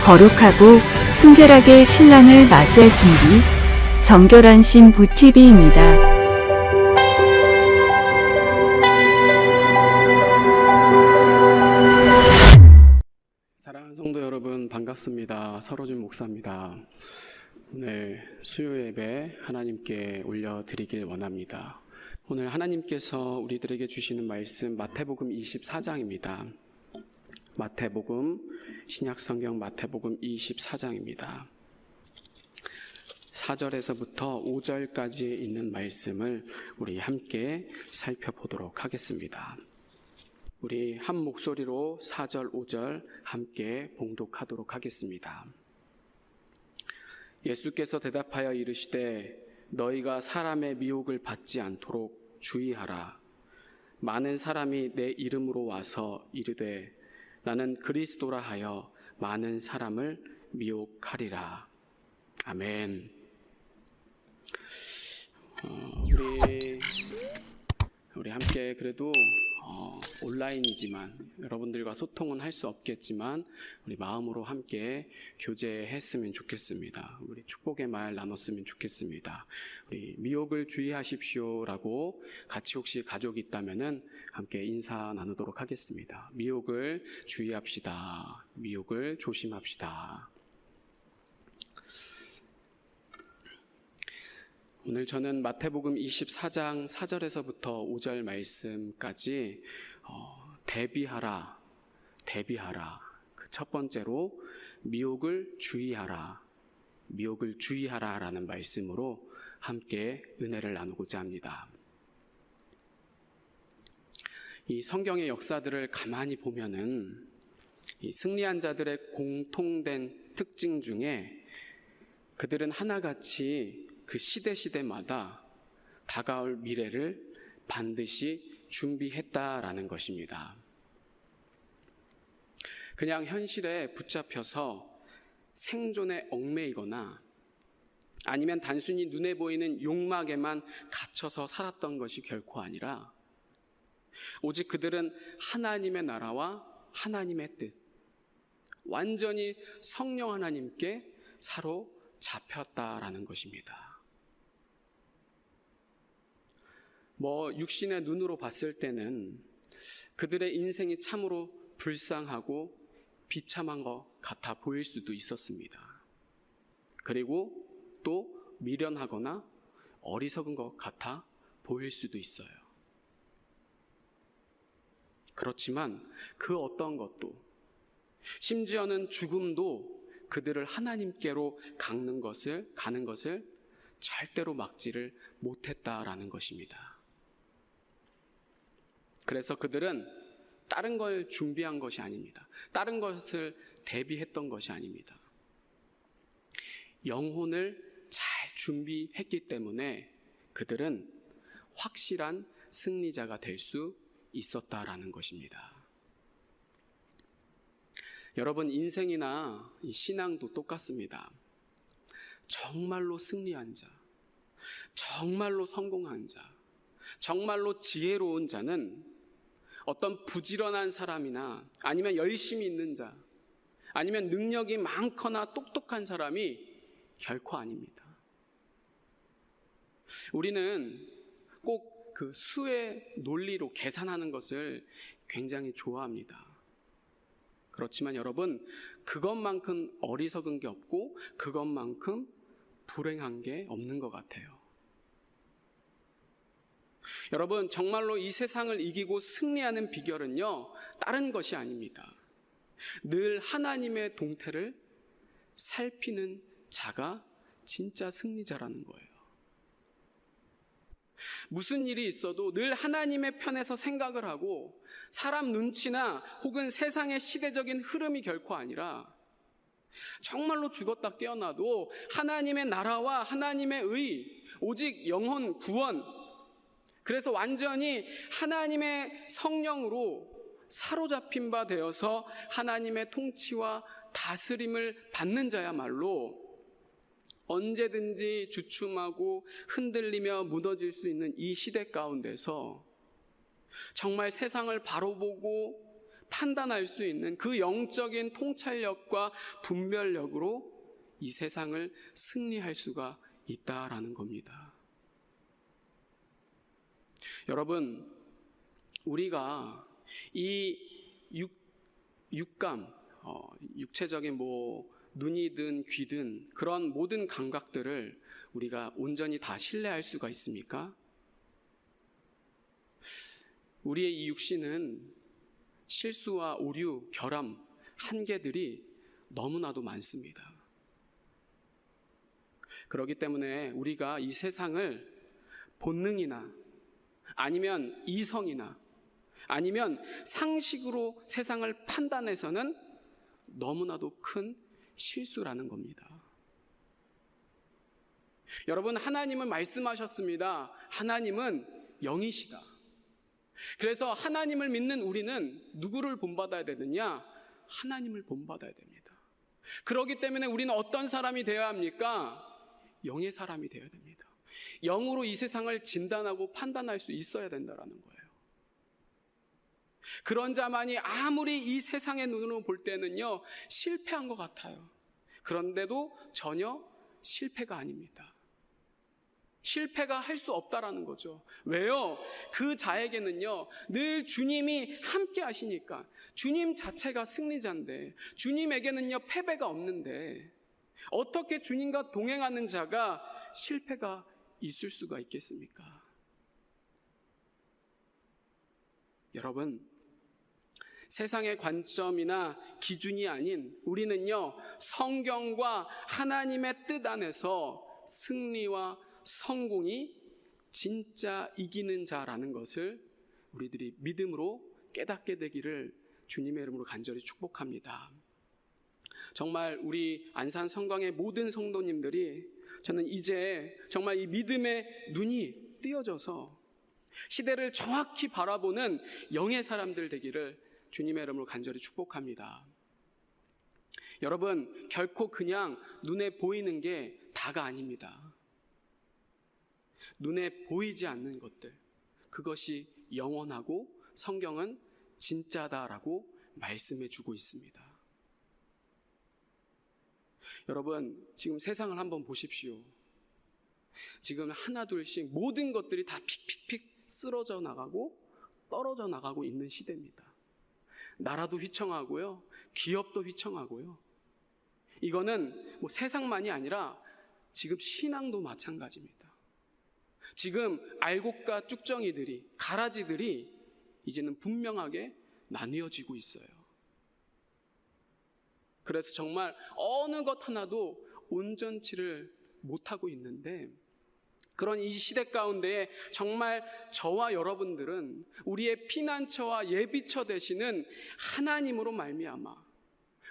거룩하고 순결하게 신랑을 맞이할 준비, 정결한 신부 TV입니다. 사랑하는 성도 여러분, 반갑습니다. 서로준 목사입니다. 오늘 수요 예배 하나님께 올려드리길 원합니다. 오늘 하나님께서 우리들에게 주시는 말씀 마태복음 24장입니다. 마태복음, 신약성경 마태복음 24장입니다. 4절에서부터 5절까지 있는 말씀을 우리 함께 살펴보도록 하겠습니다. 우리 한 목소리로 4절, 5절 함께 봉독하도록 하겠습니다. 예수께서 대답하여 이르시되 너희가 사람의 미혹을 받지 않도록 주의하라. 많은 사람이 내 이름으로 와서 이르되 나는 그리스도라 하여 많은 사람을 미혹하리라. 아멘. 우리 함께 그래도 온라인이지만 여러분들과 소통은 할 수 없겠지만 우리 마음으로 함께 교제했으면 좋겠습니다. 우리 축복의 말 나눴으면 좋겠습니다. 우리 미혹을 주의하십시오라고 같이 혹시 가족이 있다면은 함께 인사 나누도록 하겠습니다. 미혹을 주의합시다. 미혹을 조심합시다. 오늘 저는 마태복음 24장 4절에서부터 5절 말씀까지 대비하라 그 첫 번째로 미혹을 주의하라라는 말씀으로 함께 은혜를 나누고자 합니다. 이 성경의 역사들을 가만히 보면은 이 승리한 자들의 공통된 특징 중에 그들은 하나같이 그 시대마다 다가올 미래를 반드시 준비했다라는 것입니다. 그냥 현실에 붙잡혀서 생존에 얽매이거나 아니면 단순히 눈에 보이는 욕망에만 갇혀서 살았던 것이 결코 아니라 오직 그들은 하나님의 나라와 하나님의 뜻, 완전히 성령 하나님께 사로잡혔다라는 것입니다. 육신의 눈으로 봤을 때는 그들의 인생이 참으로 불쌍하고 비참한 것 같아 보일 수도 있었습니다. 그리고 또 미련하거나 어리석은 것 같아 보일 수도 있어요. 그렇지만 그 어떤 것도, 심지어는 죽음도 그들을 하나님께로 가는 것을 절대로 막지를 못했다라는 것입니다. 그래서 그들은 다른 걸 준비한 것이 아닙니다. 다른 것을 대비했던 것이 아닙니다. 영혼을 잘 준비했기 때문에 그들은 확실한 승리자가 될 수 있었다라는 것입니다. 여러분, 인생이나 이 신앙도 똑같습니다. 정말로 승리한 자, 정말로 성공한 자, 정말로 지혜로운 자는 어떤 부지런한 사람이나 아니면 열심히 있는 자, 아니면 능력이 많거나 똑똑한 사람이 결코 아닙니다. 우리는 꼭 그 수의 논리로 계산하는 것을 굉장히 좋아합니다. 그렇지만 여러분, 그것만큼 어리석은 게 없고 그것만큼 불행한 게 없는 것 같아요. 여러분, 정말로 이 세상을 이기고 승리하는 비결은요, 다른 것이 아닙니다. 늘 하나님의 동태를 살피는 자가 진짜 승리자라는 거예요. 무슨 일이 있어도 늘 하나님의 편에서 생각을 하고 사람 눈치나 혹은 세상의 시대적인 흐름이 결코 아니라 정말로 죽었다 깨어나도 하나님의 나라와 하나님의 의, 오직 영혼 구원, 그래서 완전히 하나님의 성령으로 사로잡힌 바 되어서 하나님의 통치와 다스림을 받는 자야말로 언제든지 주춤하고 흔들리며 무너질 수 있는 이 시대 가운데서 정말 세상을 바로 보고 판단할 수 있는 그 영적인 통찰력과 분별력으로 이 세상을 승리할 수가 있다라는 겁니다. 여러분, 우리가 이 육감, 육체적인 눈이든 귀든 그런 모든 감각들을 우리가 온전히 다 신뢰할 수가 있습니까? 우리의 이 육신은 실수와 오류, 결함, 한계들이 너무나도 많습니다. 그렇기 때문에 우리가 이 세상을 본능이나 아니면 이성이나 아니면 상식으로 세상을 판단해서는 너무나도 큰 실수라는 겁니다. 여러분, 하나님은 말씀하셨습니다. 하나님은 영이시다. 그래서 하나님을 믿는 우리는 누구를 본받아야 되느냐? 하나님을 본받아야 됩니다. 그렇기 때문에 우리는 어떤 사람이 되어야 합니까? 영의 사람이 되어야 됩니다. 영으로 이 세상을 진단하고 판단할 수 있어야 된다는 거예요. 그런 자만이 아무리 이 세상의 눈으로 볼 때는요, 실패한 것 같아요. 그런데도 전혀 실패가 아닙니다. 실패가 할 수 없다라는 거죠. 왜요? 그 자에게는요, 늘 주님이 함께 하시니까. 주님 자체가 승리자인데, 주님에게는요, 패배가 없는데, 어떻게 주님과 동행하는 자가 실패가 있을 수가 있겠습니까? 여러분, 세상의 관점이나 기준이 아닌 우리는요, 성경과 하나님의 뜻 안에서 승리와 성공이 진짜 이기는 자라는 것을 우리들이 믿음으로 깨닫게 되기를 주님의 이름으로 간절히 축복합니다. 정말 우리 안산 성광의 모든 성도님들이, 저는 이제 정말 이 믿음의 눈이 띄어져서 시대를 정확히 바라보는 영의 사람들 되기를 주님의 이름으로 간절히 축복합니다. 여러분, 결코 그냥 눈에 보이는 게 다가 아닙니다. 눈에 보이지 않는 것들, 그것이 영원하고 성경은 진짜다라고 말씀해 주고 있습니다. 여러분, 지금 세상을 한번 보십시오. 지금 하나둘씩 모든 것들이 다 픽픽픽 쓰러져 나가고 떨어져 나가고 있는 시대입니다. 나라도 휘청하고요, 기업도 휘청하고요. 이거는 세상만이 아니라 지금 신앙도 마찬가지입니다. 지금 알곡과 쭉정이들이, 가라지들이 이제는 분명하게 나뉘어지고 있어요. 그래서 정말 어느 것 하나도 온전치를 못하고 있는데, 그런 이 시대 가운데에 정말 저와 여러분들은 우리의 피난처와 예비처 되시는 하나님으로 말미암아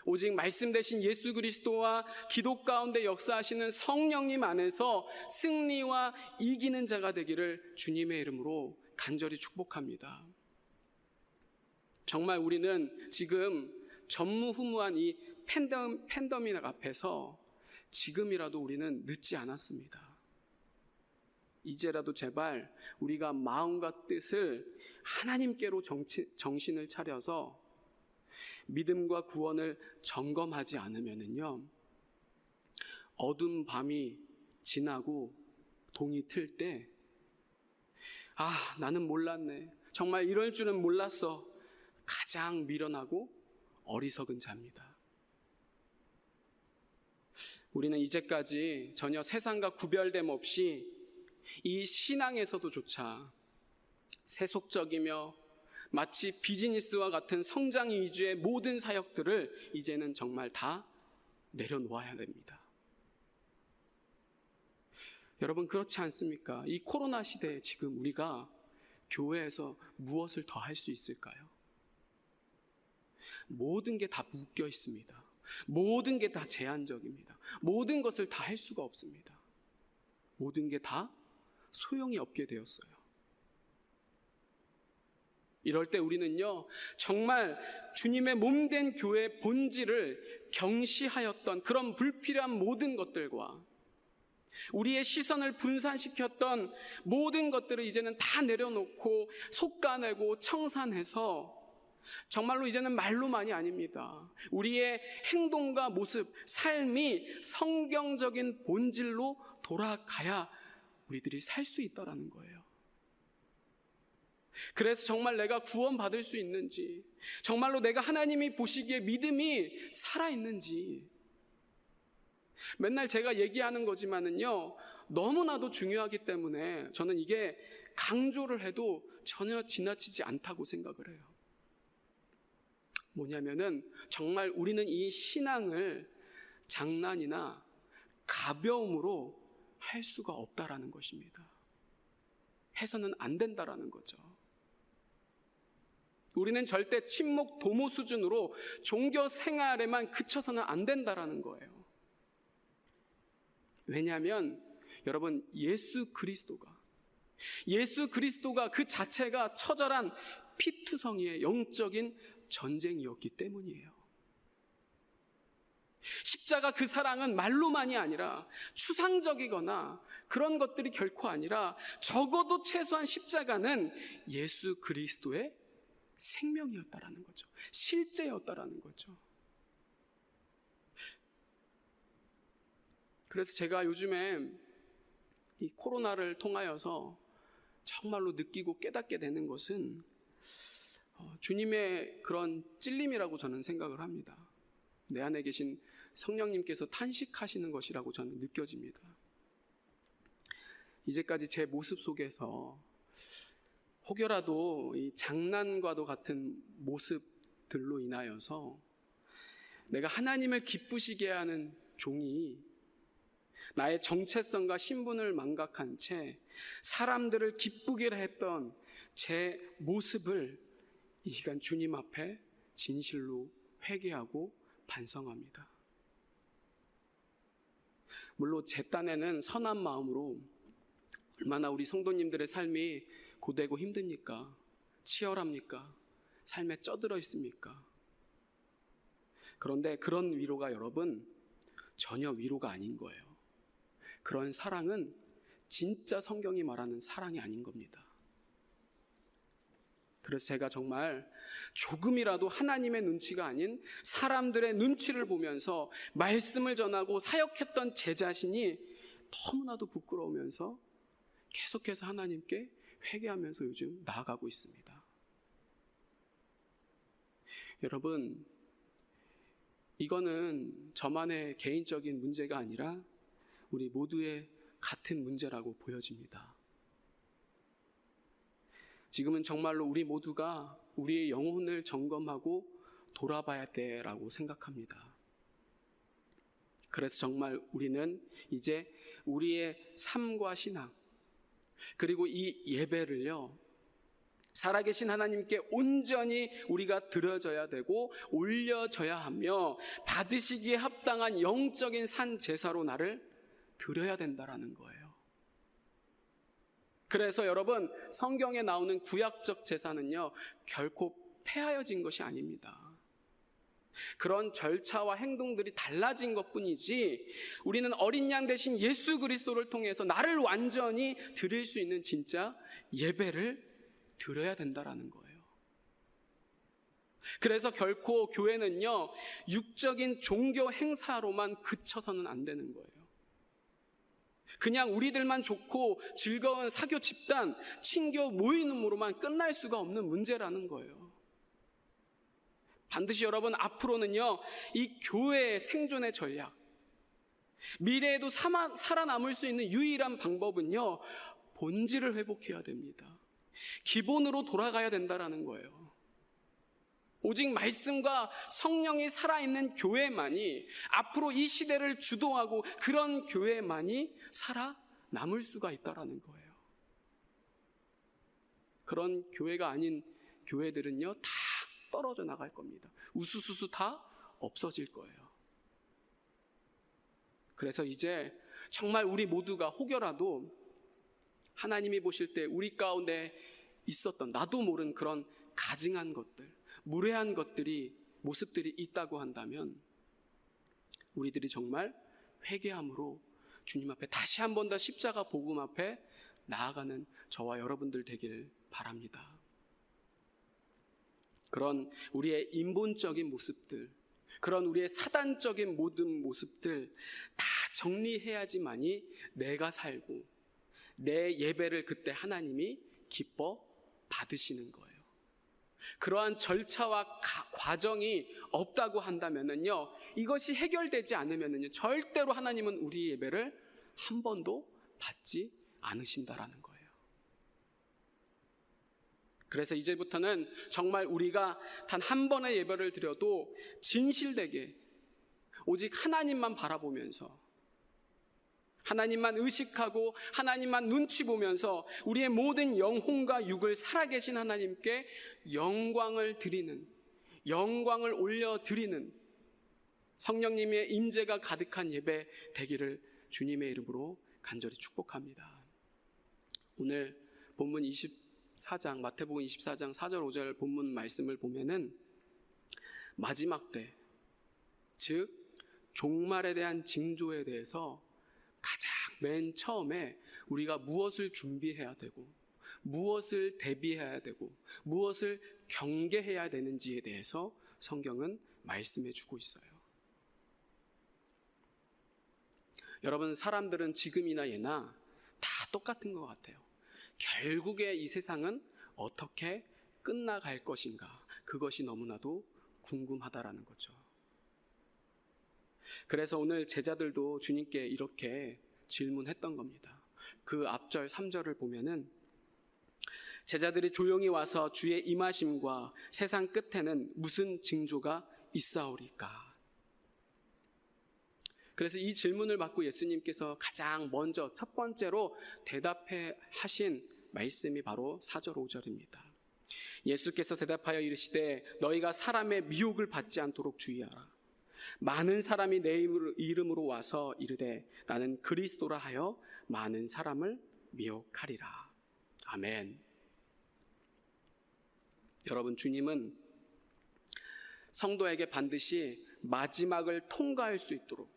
오직 말씀 되신 예수 그리스도와 기도 가운데 역사하시는 성령님 안에서 승리와 이기는 자가 되기를 주님의 이름으로 간절히 축복합니다. 정말 우리는 지금 전무후무한 이 팬데믹 앞에서 지금이라도 우리는 늦지 않았습니다. 이제라도 제발 우리가 마음과 뜻을 하나님께로 정신을 차려서 믿음과 구원을 점검하지 않으면요, 어두운 밤이 지나고 동이 틀 때, 나는 몰랐네, 정말 이럴 줄은 몰랐어, 가장 미련하고 어리석은 자입니다. 우리는 이제까지 전혀 세상과 구별됨 없이 이 신앙에서도조차 세속적이며 마치 비즈니스와 같은 성장 위주의 모든 사역들을 이제는 정말 다 내려놓아야 됩니다. 여러분, 그렇지 않습니까? 이 코로나 시대에 지금 우리가 교회에서 무엇을 더 할 수 있을까요? 모든 게 다 묶여 있습니다. 모든 게 다 제한적입니다. 모든 것을 다 할 수가 없습니다. 모든 게 다 소용이 없게 되었어요. 이럴 때 우리는요, 정말 주님의 몸된 교회의 본질을 경시하였던 그런 불필요한 모든 것들과 우리의 시선을 분산시켰던 모든 것들을 이제는 다 내려놓고 솎아내고 청산해서 정말로 이제는 말로만이 아닙니다. 우리의 행동과 모습, 삶이 성경적인 본질로 돌아가야 우리들이 살 수 있다라는 거예요. 그래서 정말 내가 구원받을 수 있는지, 정말로 내가 하나님이 보시기에 믿음이 살아있는지, 맨날 제가 얘기하는 거지만은요, 너무나도 중요하기 때문에 저는 이게 강조를 해도 전혀 지나치지 않다고 생각을 해요. 뭐냐면은 정말 우리는 이 신앙을 장난이나 가벼움으로 할 수가 없다라는 것입니다. 해서는 안 된다라는 거죠. 우리는 절대 친목 도모 수준으로 종교 생활에만 그쳐서는 안 된다라는 거예요. 왜냐하면 여러분, 예수 그리스도가 그 자체가 처절한 피투성이의 영적인 전쟁이었기 때문이에요. 십자가 그 사랑은 말로만이 아니라 추상적이거나 그런 것들이 결코 아니라 적어도 최소한 십자가는 예수 그리스도의 생명이었다라는 거죠. 실제였다라는 거죠. 그래서 제가 요즘에 이 코로나를 통하여서 정말로 느끼고 깨닫게 되는 것은 주님의 그런 찔림이라고 저는 생각을 합니다. 내 안에 계신 성령님께서 탄식하시는 것이라고 저는 느껴집니다. 이제까지 제 모습 속에서 혹여라도 이 장난과도 같은 모습들로 인하여서 내가 하나님을 기쁘시게 하는 종이 나의 정체성과 신분을 망각한 채 사람들을 기쁘게 했던 제 모습을 이 시간 주님 앞에 진실로 회개하고 반성합니다. 물론 제 딴에는 선한 마음으로 얼마나 우리 성도님들의 삶이 고되고 힘듭니까? 치열합니까? 삶에 쩌들어 있습니까? 그런데 그런 위로가 여러분 전혀 위로가 아닌 거예요. 그런 사랑은 진짜 성경이 말하는 사랑이 아닌 겁니다. 그래서 제가 정말 조금이라도 하나님의 눈치가 아닌 사람들의 눈치를 보면서 말씀을 전하고 사역했던 제 자신이 너무나도 부끄러우면서 계속해서 하나님께 회개하면서 요즘 나아가고 있습니다. 여러분, 이거는 저만의 개인적인 문제가 아니라 우리 모두의 같은 문제라고 보여집니다. 지금은 정말로 우리 모두가 우리의 영혼을 점검하고 돌아봐야 돼라고 생각합니다. 그래서 정말 우리는 이제 우리의 삶과 신앙 그리고 이 예배를요, 살아계신 하나님께 온전히 우리가 드려져야 되고 올려져야 하며 받으시기에 합당한 영적인 산 제사로 나를 드려야 된다라는 거예요. 그래서 여러분, 성경에 나오는 구약적 제사는요, 결코 폐하여진 것이 아닙니다. 그런 절차와 행동들이 달라진 것뿐이지 우리는 어린 양 대신 예수 그리스도를 통해서 나를 완전히 드릴 수 있는 진짜 예배를 드려야 된다라는 거예요. 그래서 결코 교회는요, 육적인 종교 행사로만 그쳐서는 안 되는 거예요. 그냥 우리들만 좋고 즐거운 사교 집단, 친교 모임으로만 끝날 수가 없는 문제라는 거예요. 반드시 여러분, 앞으로는요, 이 교회의 생존의 전략, 미래에도 살아남을 수 있는 유일한 방법은요, 본질을 회복해야 됩니다. 기본으로 돌아가야 된다라는 거예요. 오직 말씀과 성령이 살아있는 교회만이, 앞으로 이 시대를 주도하고 그런 교회만이 살아남을 수가 있다라는 거예요. 그런 교회가 아닌 교회들은요, 다 떨어져 나갈 겁니다. 우수수수 다 없어질 거예요. 그래서 이제 정말 우리 모두가 혹여라도 하나님이 보실 때 우리 가운데 있었던 나도 모른 그런 가증한 것들, 무례한 것들이, 모습들이 있다고 한다면 우리들이 정말 회개함으로 주님 앞에 다시 한 번 더 십자가 복음 앞에 나아가는 저와 여러분들 되길 바랍니다. 그런 우리의 인본적인 모습들, 그런 우리의 사단적인 모든 모습들 다 정리해야지만이 내가 살고 내 예배를 그때 하나님이 기뻐 받으시는 거예요. 그러한 절차와 과정이 없다고 한다면요, 이것이 해결되지 않으면요, 절대로 하나님은 우리 예배를 한 번도 받지 않으신다라는 거예요. 그래서 이제부터는 정말 우리가 단 한 번의 예배를 드려도 진실되게 오직 하나님만 바라보면서, 하나님만 의식하고 하나님만 눈치 보면서 우리의 모든 영혼과 육을 살아계신 하나님께 영광을 드리는, 영광을 올려드리는 성령님의 임재가 가득한 예배 되기를 주님의 이름으로 간절히 축복합니다. 오늘 본문 24장, 마태복음 24장 4절 5절 본문 말씀을 보면은 마지막 때, 즉 종말에 대한 징조에 대해서 가장 맨 처음에 우리가 무엇을 준비해야 되고 무엇을 대비해야 되고 무엇을 경계해야 되는지에 대해서 성경은 말씀해 주고 있어요. 여러분, 사람들은 지금이나 예나 다 똑같은 것 같아요. 결국에 이 세상은 어떻게 끝나갈 것인가, 그것이 너무나도 궁금하다라는 거죠. 그래서 오늘 제자들도 주님께 이렇게 질문했던 겁니다. 그 앞절 3절을 보면은 제자들이 조용히 와서 주의 임하심과 세상 끝에는 무슨 징조가 있사오리까? 그래서 이 질문을 받고 예수님께서 가장 먼저 첫 번째로 대답해 하신 말씀이 바로 4절 5절입니다. 예수께서 대답하여 이르시되 너희가 사람의 미혹을 받지 않도록 주의하라. 많은 사람이 내 이름으로 와서 이르되 나는 그리스도라 하여 많은 사람을 미혹하리라. 아멘. 여러분, 주님은 성도에게 반드시 마지막을 통과할 수 있도록,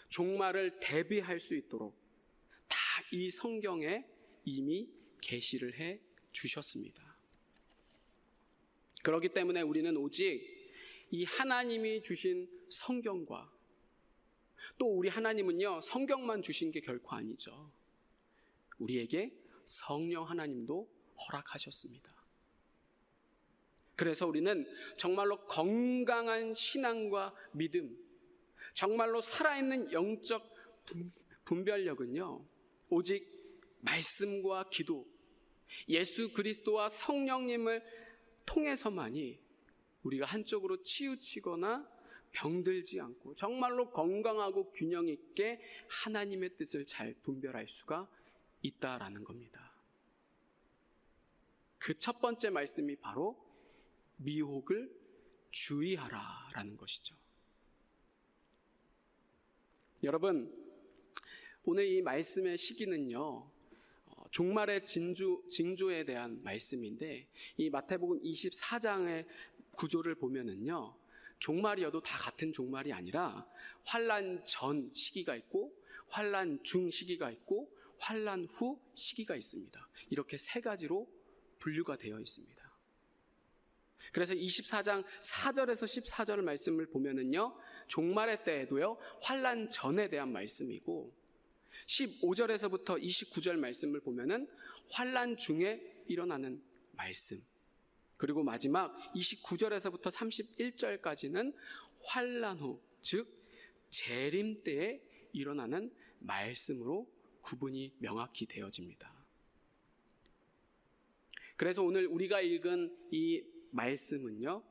종말을 대비할 수 있도록 다 이 성경에 이미 계시를 해 주셨습니다. 그렇기 때문에 우리는 오직 이 하나님이 주신 성경과, 또 우리 하나님은요, 성경만 주신 게 결코 아니죠. 우리에게 성령 하나님도 허락하셨습니다. 그래서 우리는 정말로 건강한 신앙과 믿음, 정말로 살아있는 영적 분별력은요, 오직 말씀과 기도, 예수 그리스도와 성령님을 통해서만이 우리가 한쪽으로 치우치거나 병들지 않고 정말로 건강하고 균형 있게 하나님의 뜻을 잘 분별할 수가 있다라는 겁니다. 그 첫 번째 말씀이 바로 미혹을 주의하라라는 것이죠. 여러분, 오늘 이 말씀의 시기는요, 종말의 징조에 대한 말씀인데, 이 마태복음 24장의 구조를 보면은요, 종말이어도 다 같은 종말이 아니라 환난 전 시기가 있고 환난 중 시기가 있고 환난 후 시기가 있습니다. 이렇게 세 가지로 분류가 되어 있습니다. 그래서 24장 4절에서 14절 말씀을 보면은요, 종말의 때에도요, 환난 전에 대한 말씀이고, 15절에서부터 29절 말씀을 보면은 환난 중에 일어나는 말씀, 그리고 마지막 29절에서부터 31절까지는 환난 후, 즉 재림 때에 일어나는 말씀으로 구분이 명확히 되어집니다. 그래서 오늘 우리가 읽은 이 말씀은요,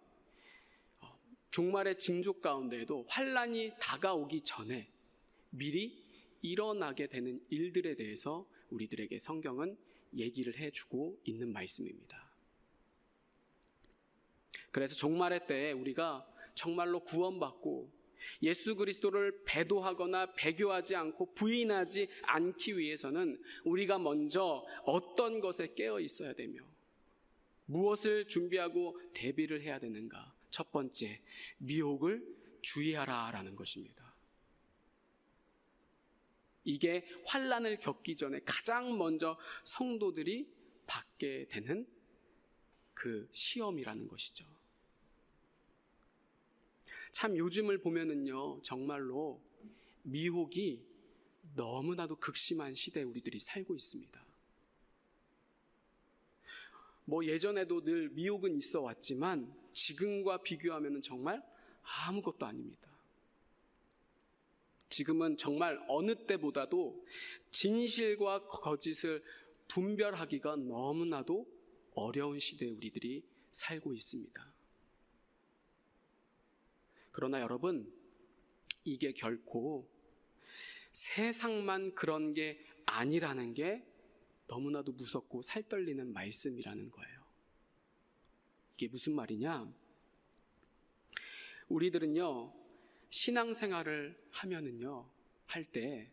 종말의 징조 가운데에도 환난이 다가오기 전에 미리 일어나게 되는 일들에 대해서 우리들에게 성경은 얘기를 해주고 있는 말씀입니다. 그래서 종말의 때에 우리가 정말로 구원받고 예수 그리스도를 배도하거나 배교하지 않고 부인하지 않기 위해서는 우리가 먼저 어떤 것에 깨어 있어야 되며 무엇을 준비하고 대비를 해야 되는가? 첫 번째, 미혹을 주의하라라는 것입니다. 이게 환난을 겪기 전에 가장 먼저 성도들이 받게 되는 그 시험이라는 것이죠. 참 요즘을 보면은요, 정말로 미혹이 너무나도 극심한 시대에 우리들이 살고 있습니다. 뭐 예전에도 늘 미혹은 있어 왔지만 지금과 비교하면 정말 아무것도 아닙니다. 지금은 정말 어느 때보다도 진실과 거짓을 분별하기가 너무나도 어려운 시대에 우리들이 살고 있습니다. 그러나 여러분, 이게 결코 세상만 그런 게 아니라는 게 너무나도 무섭고 살떨리는 말씀이라는 거예요. 이게 무슨 말이냐? 우리들은요, 신앙생활을 하면은요, 할 때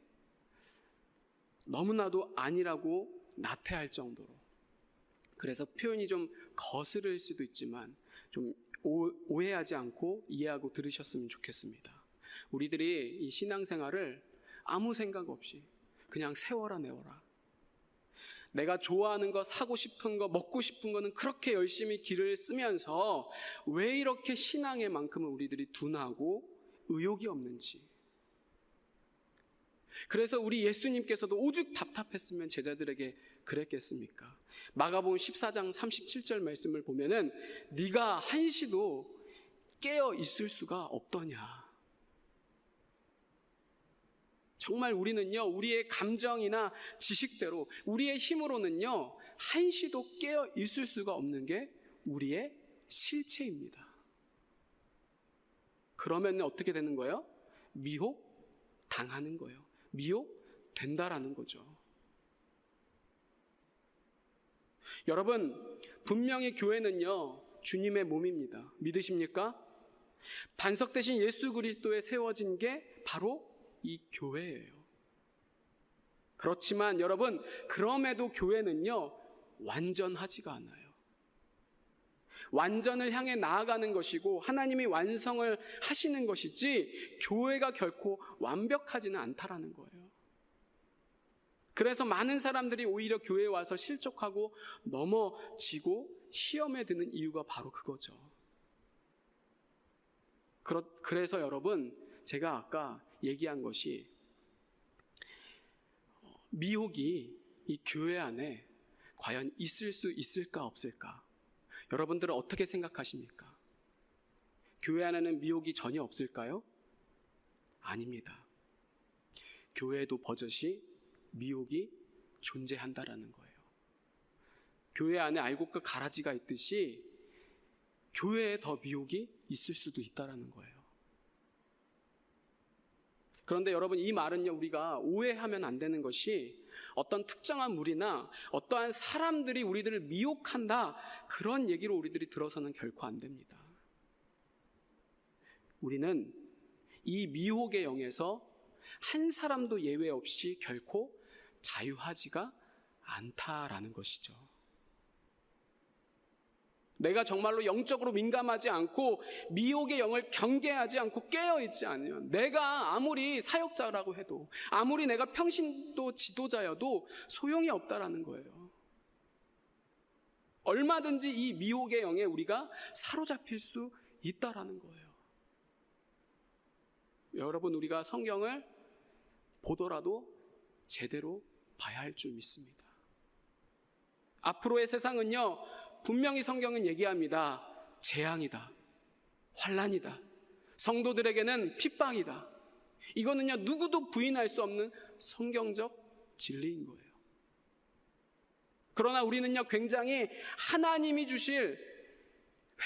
너무나도 아니라고 나태할 정도로, 그래서 표현이 좀 거스를 수도 있지만 좀 오해하지 않고 이해하고 들으셨으면 좋겠습니다. 우리들이 이 신앙생활을 아무 생각 없이 그냥 세워라 내워라, 내가 좋아하는 거, 사고 싶은 거, 먹고 싶은 거는 그렇게 열심히 길을 쓰면서 왜 이렇게 신앙의 만큼은 우리들이 둔하고 의욕이 없는지. 그래서 우리 예수님께서도 오죽 답답했으면 제자들에게 그랬겠습니까? 마가복음 14장 37절 말씀을 보면은 네가 한시도 깨어 있을 수가 없더냐. 정말 우리는요, 우리의 감정이나 지식대로, 우리의 힘으로는요, 한시도 깨어 있을 수가 없는 게 우리의 실체입니다. 그러면 어떻게 되는 거예요? 미혹 당하는 거예요. 미혹 된다라는 거죠. 여러분, 분명히 교회는요, 주님의 몸입니다. 믿으십니까? 반석 대신 예수 그리스도에 세워진 게 바로 이 교회예요. 그렇지만 여러분, 그럼에도 교회는요, 완전하지가 않아요. 완전을 향해 나아가는 것이고 하나님이 완성을 하시는 것이지 교회가 결코 완벽하지는 않다라는 거예요. 그래서 많은 사람들이 오히려 교회에 와서 실족하고 넘어지고 시험에 드는 이유가 바로 그거죠. 그래서 여러분, 제가 아까 얘기한 것이 미혹이 이 교회 안에 과연 있을 수 있을까 없을까? 여러분들은 어떻게 생각하십니까? 교회 안에는 미혹이 전혀 없을까요? 아닙니다. 교회에도 버젓이 미혹이 존재한다라는 거예요. 교회 안에 알곡과 가라지가 있듯이 교회에 더 미혹이 있을 수도 있다라는 거예요. 그런데 여러분, 이 말은요, 우리가 오해하면 안 되는 것이 어떤 특정한 무리나 어떠한 사람들이 우리들을 미혹한다, 그런 얘기로 우리들이 들어서는 결코 안 됩니다. 우리는 이 미혹의 영에서 한 사람도 예외 없이 결코 자유하지가 않다라는 것이죠. 내가 정말로 영적으로 민감하지 않고 미혹의 영을 경계하지 않고 깨어있지 않으면, 내가 아무리 사역자라고 해도, 아무리 내가 평신도 지도자여도 소용이 없다라는 거예요. 얼마든지 이 미혹의 영에 우리가 사로잡힐 수 있다라는 거예요. 여러분, 우리가 성경을 보더라도 제대로 봐야 할 줄 믿습니다. 앞으로의 세상은요, 분명히 성경은 얘기합니다. 재앙이다, 환난이다, 성도들에게는 핍박이다. 이거는요, 누구도 부인할 수 없는 성경적 진리인 거예요. 그러나 우리는요, 굉장히 하나님이 주실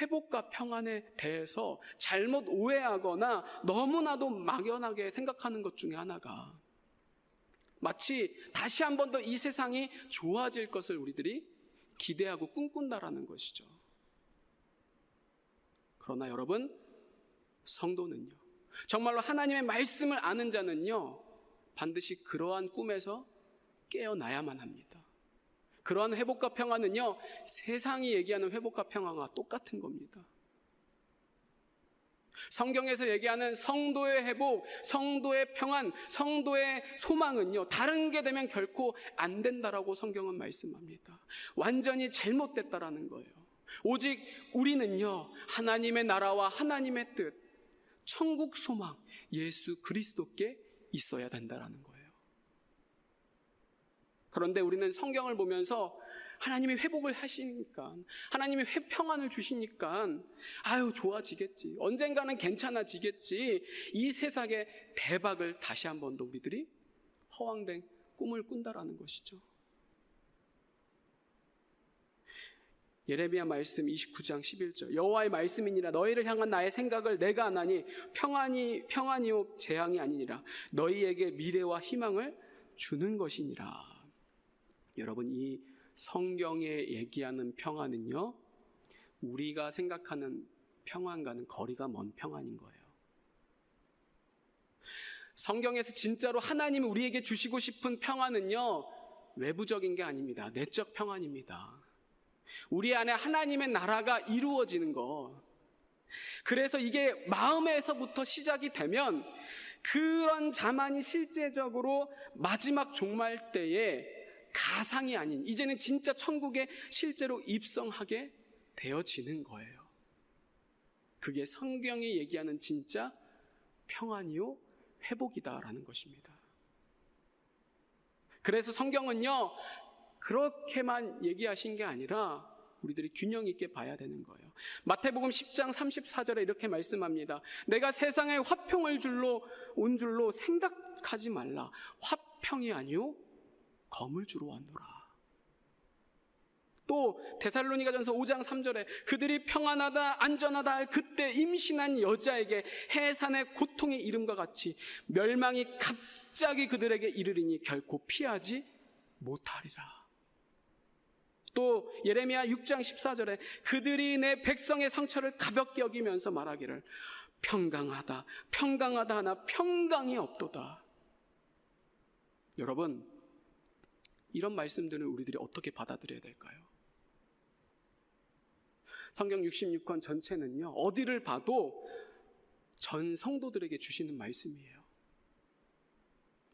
회복과 평안에 대해서 잘못 오해하거나 너무나도 막연하게 생각하는 것 중에 하나가, 마치 다시 한 번 더 이 세상이 좋아질 것을 우리들이 기대하고 꿈꾼다라는 것이죠. 그러나 여러분, 성도는요, 정말로 하나님의 말씀을 아는 자는요, 반드시 그러한 꿈에서 깨어나야만 합니다. 그러한 회복과 평안은요, 세상이 얘기하는 회복과 평안과 똑같은 겁니다. 성경에서 얘기하는 성도의 회복, 성도의 평안, 성도의 소망은요, 다른 게 되면 결코 안 된다라고 성경은 말씀합니다. 완전히 잘못됐다라는 거예요. 오직 우리는요, 하나님의 나라와 하나님의 뜻, 천국 소망, 예수 그리스도께 있어야 된다는 거예요. 그런데 우리는 성경을 보면서 하나님이 회복을 하시니까, 하나님이 평안을 주시니까 아유 좋아지겠지, 언젠가는 괜찮아지겠지, 이 세상의 대박을 다시 한 번 더 우리들이 허황된 꿈을 꾼다라는 것이죠. 예레미야 말씀 29장 11절, 여호와의 말씀이니라 너희를 향한 나의 생각을 내가 아나니 평안이요 재앙이 아니니라 너희에게 미래와 희망을 주는 것이니라. 여러분, 이 성경에 얘기하는 평안은요, 우리가 생각하는 평안과는 거리가 먼 평안인 거예요. 성경에서 진짜로 하나님이 우리에게 주시고 싶은 평안은요, 외부적인 게 아닙니다. 내적 평안입니다. 우리 안에 하나님의 나라가 이루어지는 것. 그래서 이게 마음에서부터 시작이 되면 그런 자만이 실제적으로 마지막 종말 때에 가상이 아닌, 이제는 진짜 천국에 실제로 입성하게 되어지는 거예요. 그게 성경이 얘기하는 진짜 평안이요 회복이다라는 것입니다. 그래서 성경은요, 그렇게만 얘기하신 게 아니라 우리들이 균형 있게 봐야 되는 거예요. 마태복음 10장 34절에 이렇게 말씀합니다. 내가 세상에 화평을 온 줄로 생각하지 말라. 화평이 아니요 검을 주러 왔노라. 또 데살로니가전서 5장 3절에 그들이 평안하다 안전하다 할 그때 임신한 여자에게 해산의 고통의 이름과 같이 멸망이 갑자기 그들에게 이르리니 결코 피하지 못하리라. 또 예레미야 6장 14절에 그들이 내 백성의 상처를 가볍게 여기면서 말하기를 평강하다 평강하다 하나 평강이 없도다. 여러분, 이런 말씀들은 우리들이 어떻게 받아들여야 될까요? 성경 66권 전체는요, 어디를 봐도 전 성도들에게 주시는 말씀이에요.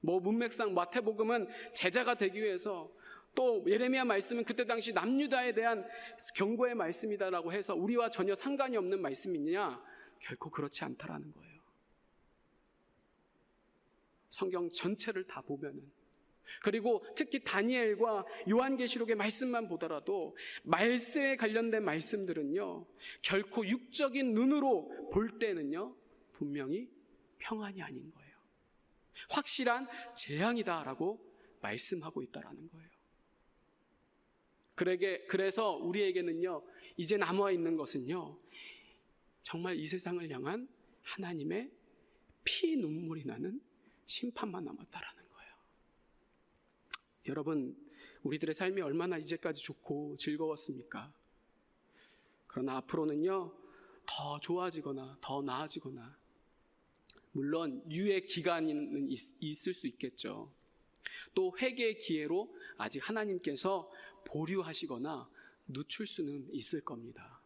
문맥상 마태복음은 제자가 되기 위해서, 또 예레미야 말씀은 그때 당시 남유다에 대한 경고의 말씀이다라고 해서 우리와 전혀 상관이 없는 말씀이냐? 결코 그렇지 않다라는 거예요. 성경 전체를 다 보면은, 그리고 특히 다니엘과 요한계시록의 말씀만 보더라도 말세에 관련된 말씀들은요, 결코 육적인 눈으로 볼 때는요 분명히 평안이 아닌 거예요. 확실한 재앙이다라고 말씀하고 있다라는 거예요. 그래서 우리에게는요, 이제 남아 있는 것은요, 정말 이 세상을 향한 하나님의 피 눈물이 나는 심판만 남았다라는 거예요. 여러분, 우리들의 삶이 얼마나 이제까지 좋고 즐거웠습니까? 그러나 앞으로는요, 더 좋아지거나 더 나아지거나, 물론 유예 기간은 있을 수 있겠죠. 또 회개의 기회로 아직 하나님께서 보류하시거나 늦출 수는 있을 겁니다.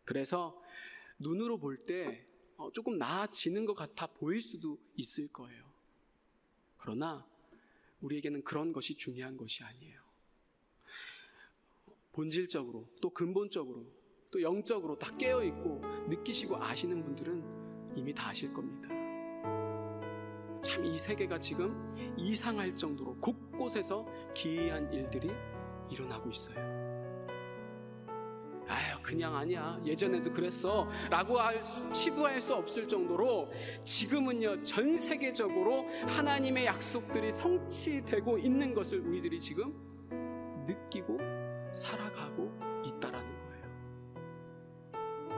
그래서 눈으로 볼 때 조금 나아지는 것 같아 보일 수도 있을 거예요. 그러나 우리에게는 그런 것이 중요한 것이 아니에요. 본질적으로, 또 근본적으로, 또 영적으로 다 깨어있고 느끼시고 아시는 분들은 이미 다 아실 겁니다. 참 이 세계가 지금 이상할 정도로 곳곳에서 기이한 일들이 일어나고 있어요. 아유, 그냥 아니야, 예전에도 그랬어 라고 치부할 수 없을 정도로 지금은요, 전 세계적으로 하나님의 약속들이 성취되고 있는 것을 우리들이 지금 느끼고 살아가고 있다라는 거예요.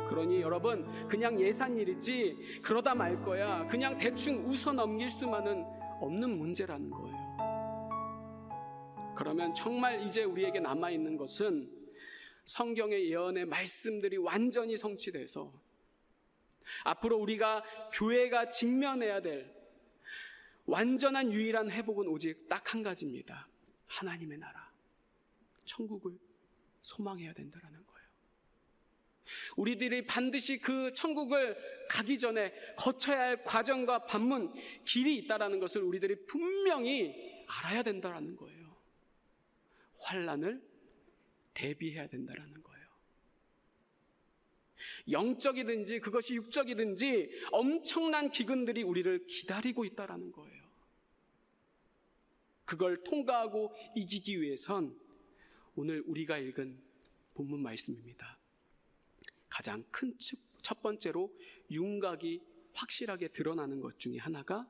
그러니 여러분, 그냥 예산일이지 그러다 말 거야, 그냥 대충 웃어 넘길 수만은 없는 문제라는 거예요. 그러면 정말 이제 우리에게 남아있는 것은 성경의 예언의 말씀들이 완전히 성취돼서 앞으로 우리가 교회가 직면해야 될 완전한 유일한 회복은 오직 딱 한 가지입니다. 하나님의 나라, 천국을 소망해야 된다는 거예요. 우리들이 반드시 그 천국을 가기 전에 거쳐야 할 과정과 반문, 길이 있다는 것을 우리들이 분명히 알아야 된다는 거예요. 환난을 대비해야 된다는 거예요. 영적이든지 그것이 육적이든지 엄청난 기근들이 우리를 기다리고 있다라는 거예요. 그걸 통과하고 이기기 위해선 오늘 우리가 읽은 본문 말씀입니다. 가장 큰 첫 번째로 윤곽이 확실하게 드러나는 것 중에 하나가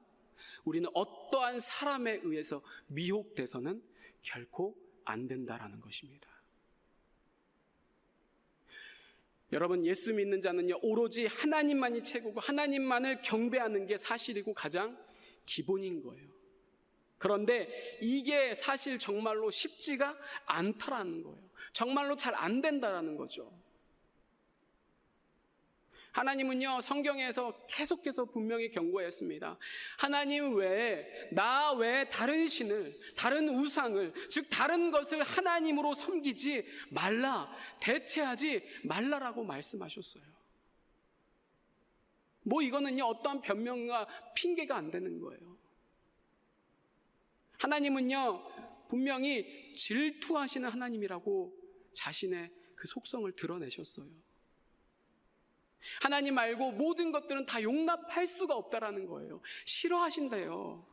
우리는 어떠한 사람에 의해서 미혹돼서는 결코 안 된다라는 것입니다. 여러분, 예수 믿는 자는요, 오로지 하나님만이 최고고 하나님만을 경배하는 게 사실이고 가장 기본인 거예요. 그런데 이게 사실 정말로 쉽지가 않다라는 거예요. 정말로 잘 안 된다라는 거죠. 하나님은요, 성경에서 계속해서 분명히 경고했습니다. 하나님 외에, 나 외에 다른 신을, 다른 우상을, 즉 다른 것을 하나님으로 섬기지 말라, 대체하지 말라라고 말씀하셨어요. 뭐 이거는요, 어떠한 변명과 핑계가 안 되는 거예요. 하나님은요, 분명히 질투하시는 하나님이라고 자신의 그 속성을 드러내셨어요. 하나님 말고 모든 것들은 다 용납할 수가 없다라는 거예요. 싫어하신대요.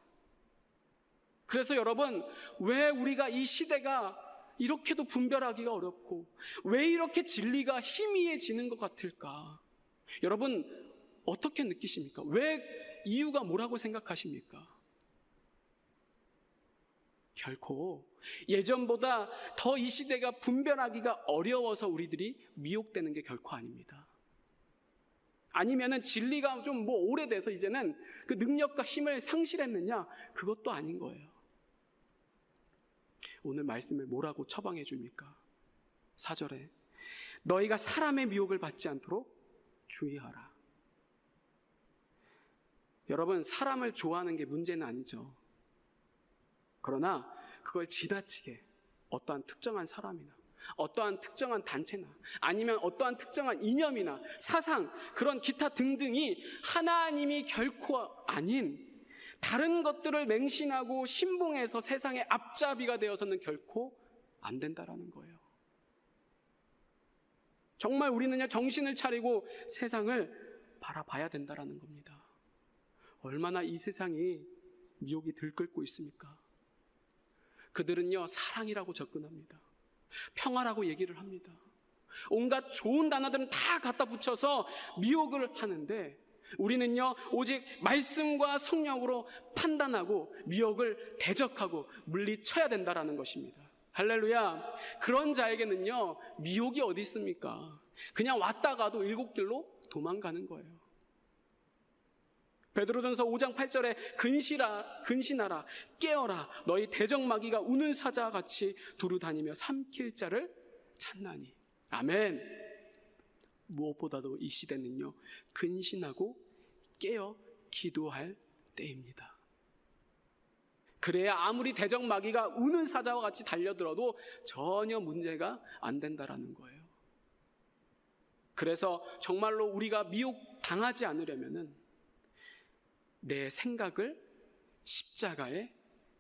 그래서 여러분, 왜 우리가 이 시대가 이렇게도 분별하기가 어렵고 왜 이렇게 진리가 희미해지는 것 같을까? 여러분, 어떻게 느끼십니까? 왜 이유가 뭐라고 생각하십니까? 결코 예전보다 더 이 시대가 분별하기가 어려워서 우리들이 미혹되는 게 결코 아닙니다. 아니면은 진리가 좀 뭐 오래돼서 이제는 그 능력과 힘을 상실했느냐? 그것도 아닌 거예요. 오늘 말씀에 뭐라고 처방해 줍니까? 4절에 너희가 사람의 미혹을 받지 않도록 주의하라. 여러분, 사람을 좋아하는 게 문제는 아니죠. 그러나 그걸 지나치게 어떠한 특정한 사람이나 어떠한 특정한 단체나 아니면 어떠한 특정한 이념이나 사상, 그런 기타 등등이 하나님이 결코 아닌 다른 것들을 맹신하고 신봉해서 세상의 앞잡이가 되어서는 결코 안 된다라는 거예요. 정말 우리는요, 정신을 차리고 세상을 바라봐야 된다라는 겁니다. 얼마나 이 세상이 미혹이 들끓고 있습니까? 그들은요, 사랑이라고 접근합니다. 평화라고 얘기를 합니다. 온갖 좋은 단어들은 다 갖다 붙여서 미혹을 하는데 우리는요, 오직 말씀과 성령으로 판단하고 미혹을 대적하고 물리쳐야 된다라는 것입니다. 할렐루야. 그런 자에게는요, 미혹이 어디 있습니까? 그냥 왔다가도 일곱길로 도망가는 거예요. 베드로전서 5장 8절에 근신하라, 깨어라, 너희 대적마귀가 우는 사자와 같이 두루다니며 삼킬 자를 찾나니. 아멘. 무엇보다도 이 시대는요, 근신하고 깨어 기도할 때입니다. 그래야 아무리 대적마귀가 우는 사자와 같이 달려들어도 전혀 문제가 안 된다라는 거예요. 그래서 정말로 우리가 미혹 당하지 않으려면은 내 생각을 십자가에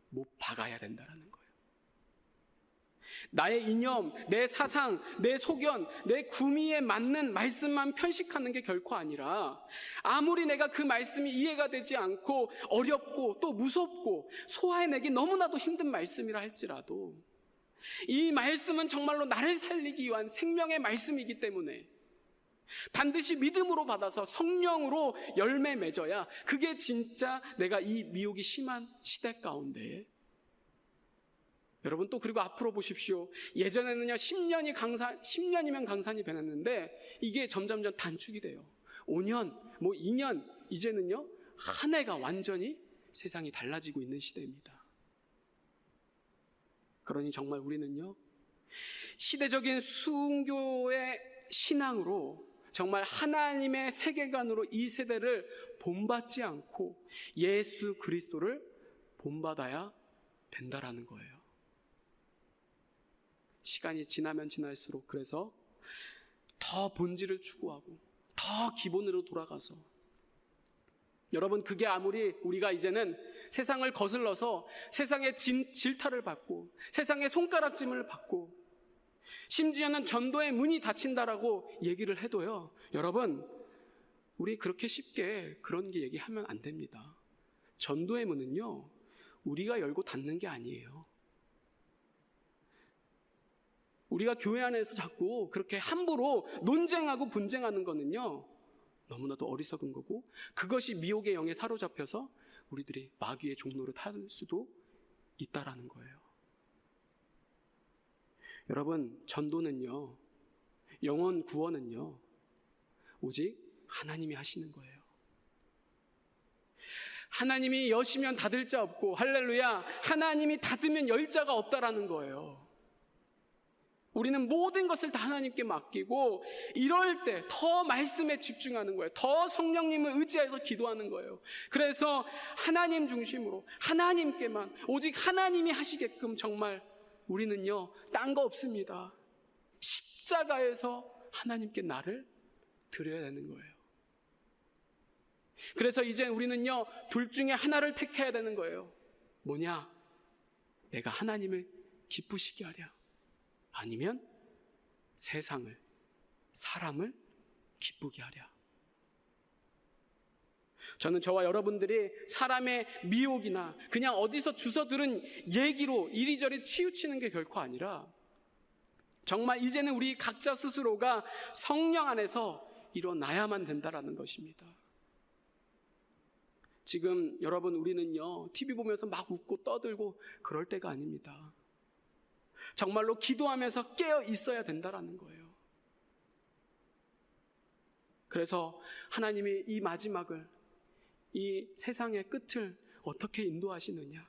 못 박아야 된다는 거예요. 나의 이념, 내 사상, 내 소견, 내 구미에 맞는 말씀만 편식하는 게 결코 아니라 아무리 내가 그 말씀이 이해가 되지 않고 어렵고 또 무섭고 소화해내기 너무나도 힘든 말씀이라 할지라도 이 말씀은 정말로 나를 살리기 위한 생명의 말씀이기 때문에 반드시 믿음으로 받아서 성령으로 열매 맺어야 그게 진짜 내가 이 미혹이 심한 시대 가운데 여러분 또 그리고 앞으로 보십시오. 예전에는요 10년이면 강산이 변했는데 이게 점점점 단축이 돼요. 5년, 2년 이제는요 한 해가 완전히 세상이 달라지고 있는 시대입니다. 그러니 정말 우리는요 시대적인 순교의 신앙으로 정말 하나님의 세계관으로 이 세대를 본받지 않고 예수 그리스도를 본받아야 된다라는 거예요. 시간이 지나면 지날수록 그래서 더 본질을 추구하고 더 기본으로 돌아가서 여러분 그게 아무리 우리가 이제는 세상을 거슬러서 세상의 질타를 받고 세상의 손가락짐을 받고 심지어는 전도의 문이 닫힌다라고 얘기를 해도요, 여러분, 우리 그렇게 쉽게 그런 게 얘기하면 안 됩니다. 전도의 문은요, 우리가 열고 닫는 게 아니에요. 우리가 교회 안에서 자꾸 그렇게 함부로 논쟁하고 분쟁하는 거는요, 너무나도 어리석은 거고, 그것이 미혹의 영에 사로잡혀서 우리들이 마귀의 종로를 탈 수도 있다라는 거예요. 여러분, 전도는요, 영혼 구원은요, 오직 하나님이 하시는 거예요. 하나님이 여시면 닫을 자 없고, 할렐루야, 하나님이 닫으면 열 자가 없다라는 거예요. 우리는 모든 것을 다 하나님께 맡기고, 이럴 때 더 말씀에 집중하는 거예요. 더 성령님을 의지해서 기도하는 거예요. 그래서 하나님 중심으로, 하나님께만, 오직 하나님이 하시게끔 정말 우리는요, 딴 거 없습니다. 십자가에서 하나님께 나를 드려야 되는 거예요. 그래서 이제 우리는요, 둘 중에 하나를 택해야 되는 거예요. 뭐냐? 내가 하나님을 기쁘시게 하랴, 아니면 세상을, 사람을 기쁘게 하랴. 저는 저와 여러분들이 사람의 미혹이나 그냥 어디서 주워 들은 얘기로 이리저리 치우치는 게 결코 아니라, 정말 이제는 우리 각자 스스로가 성령 안에서 일어나야만 된다라는 것입니다. 지금 여러분, 우리는요, TV 보면서 막 웃고 떠들고 그럴 때가 아닙니다. 정말로 기도하면서 깨어 있어야 된다라는 거예요. 그래서 하나님이 이 마지막을, 이 세상의 끝을 어떻게 인도하시느냐,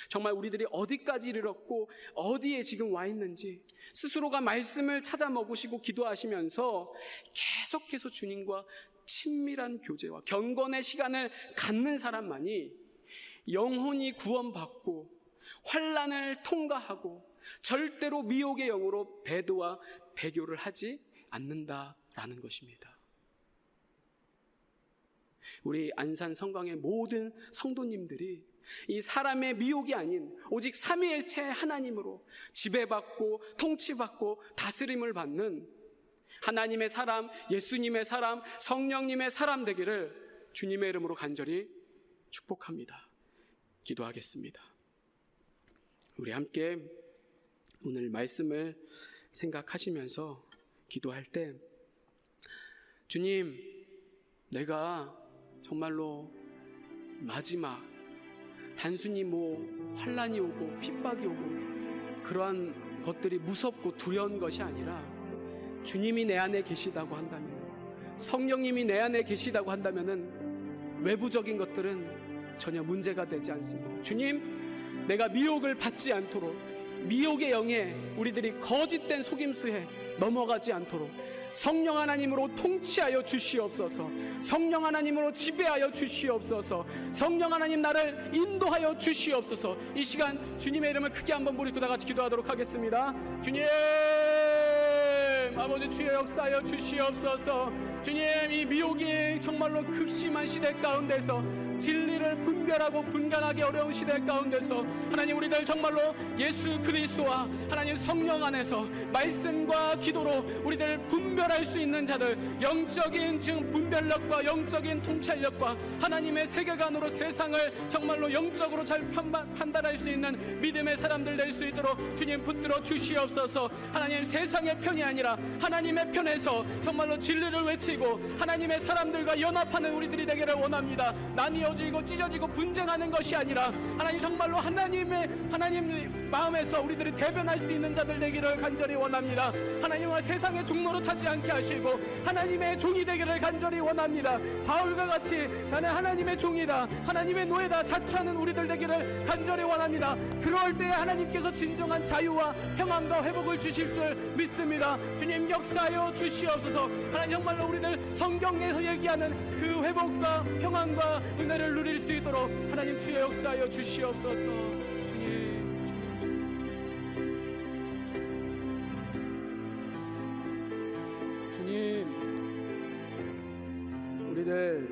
정말 우리들이 어디까지 이르렀고 어디에 지금 와 있는지 스스로가 말씀을 찾아 먹으시고 기도하시면서 계속해서 주님과 친밀한 교제와 경건의 시간을 갖는 사람만이 영혼이 구원받고 환난을 통과하고 절대로 미혹의 영으로 배도와 배교를 하지 않는다라는 것입니다. 우리 안산 성강의 모든 성도님들이 이 사람의 미혹이 아닌 오직 삼위일체 하나님으로 지배받고 통치받고 다스림을 받는 하나님의 사람, 예수님의 사람, 성령님의 사람 되기를 주님의 이름으로 간절히 축복합니다. 기도하겠습니다. 우리 함께 오늘 말씀을 생각하시면서 기도할 때, 주님, 내가 정말로 마지막 단순히 환난이 오고 핍박이 오고 그러한 것들이 무섭고 두려운 것이 아니라, 주님이 내 안에 계시다고 한다면, 성령님이 내 안에 계시다고 한다면은 외부적인 것들은 전혀 문제가 되지 않습니다. 주님, 내가 미혹을 받지 않도록, 미혹의 영에 우리들이 거짓된 속임수에 넘어가지 않도록 성령 하나님으로 통치하여 주시옵소서. 성령 하나님으로 지배하여 주시옵소서. 성령 하나님, 나를 인도하여 주시옵소서. 이 시간 주님의 이름을 크게 한번 부르고 다 같이 기도하도록 하겠습니다. 주님, 아버지, 주의 역사하여 주시옵소서. 주님, 이 미혹이 정말로 극심한 시대 가운데서 진리를 분별하고 분간하기 어려운 시대 가운데서 하나님, 우리들 정말로 예수 그리스도와 하나님 성령 안에서 말씀과 기도로 우리들 분별할 수 있는 자들, 영적인 지금 분별력과 영적인 통찰력과 하나님의 세계관으로 세상을 정말로 영적으로 잘 판단할 수 있는 믿음의 사람들 될 수 있도록 주님 붙들어 주시옵소서. 하나님, 세상의 편이 아니라 하나님의 편에서 정말로 진리를 외치고 하나님의 사람들과 연합하는 우리들이 되기를 원합니다. 나뉘어지고 찢어지고 분쟁하는 것이 아니라 하나님, 정말로 하나님 마음에서 우리들이 대변할 수 있는 자들 되기를 간절히 원합니다. 하나님과 세상의 종로로 타지 않게 하시고 하나님의 종이 되기를 간절히 원합니다. 바울과 같이 나는 하나님의 종이다, 하나님의 노예다 자처하는 우리들 되기를 간절히 원합니다. 그럴 때 하나님께서 진정한 자유와 평안과 회복을 주실 줄 믿습니다. 주님, 역사하여 주시옵소서. 하나님, 정말로 우리들 성경에서 얘기하는 그 회복과 평안과 은혜를 누릴 수 있도록 하나님, 주의 역사하여 주시옵소서. 주님, 우리들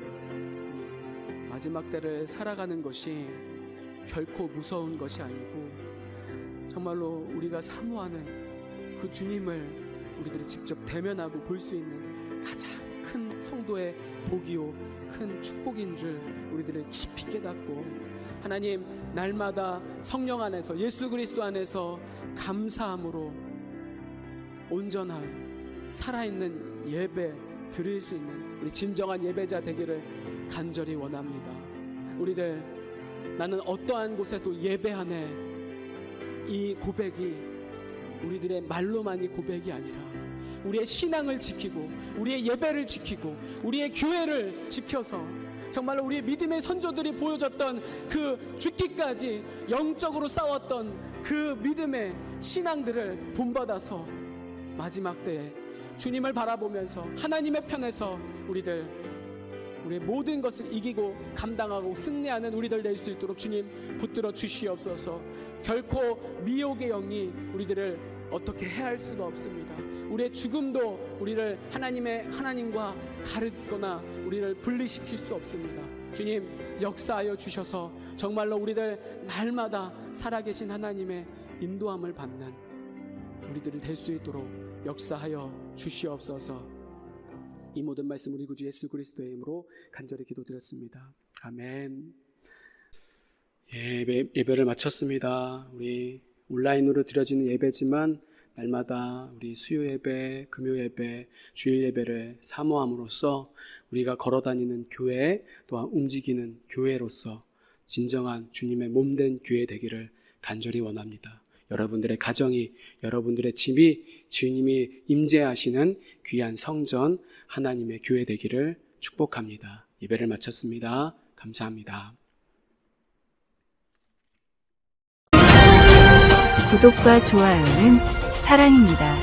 마지막 때를 살아가는 것이 결코 무서운 것이 아니고 정말로 우리가 사모하는 그 주님을 우리들이 직접 대면하고 볼 수 있는 가장 큰 성도의 복이요 큰 축복인 줄 우리들을 깊이 깨닫고, 하나님 날마다 성령 안에서 예수 그리스도 안에서 감사함으로 온전한 살아있는 예배 드릴 수 있는 우리 진정한 예배자 되기를 간절히 원합니다. 우리들 나는 어떠한 곳에도 예배하네, 이 고백이 우리들의 말로만이 고백이 아니라 우리의 신앙을 지키고 우리의 예배를 지키고 우리의 교회를 지켜서 정말로 우리의 믿음의 선조들이 보여줬던 그 죽기까지 영적으로 싸웠던 그 믿음의 신앙들을 본받아서 마지막 때에 주님을 바라보면서 하나님의 편에서 우리의 모든 것을 이기고 감당하고 승리하는 우리들 될 수 있도록 주님 붙들어 주시옵소서. 결코 미혹의 영이 우리들을 어떻게 해할 수가 없습니다. 우리의 죽음도 우리를 하나님과 가르거나 우리를 분리시킬 수 없습니다. 주님 역사하여 주셔서 정말로 우리들 날마다 살아계신 하나님의 인도함을 받는 우리들이 될 수 있도록 역사하여 주시옵소서. 이 모든 말씀 우리 구주 예수 그리스도의 이름으로 간절히 기도드렸습니다. 아멘. 예배를 마쳤습니다. 우리 온라인으로 드려지는 예배지만 날마다 우리 수요 예배, 금요 예배, 주일 예배를 사모함으로써 우리가 걸어다니는 교회, 또한 움직이는 교회로서 진정한 주님의 몸된 교회 되기를 간절히 원합니다. 여러분들의 가정이, 여러분들의 집이 주님이 임재하시는 귀한 성전 하나님의 교회 되기를 축복합니다. 예배를 마쳤습니다. 감사합니다. 구독과 좋아요는 사랑입니다.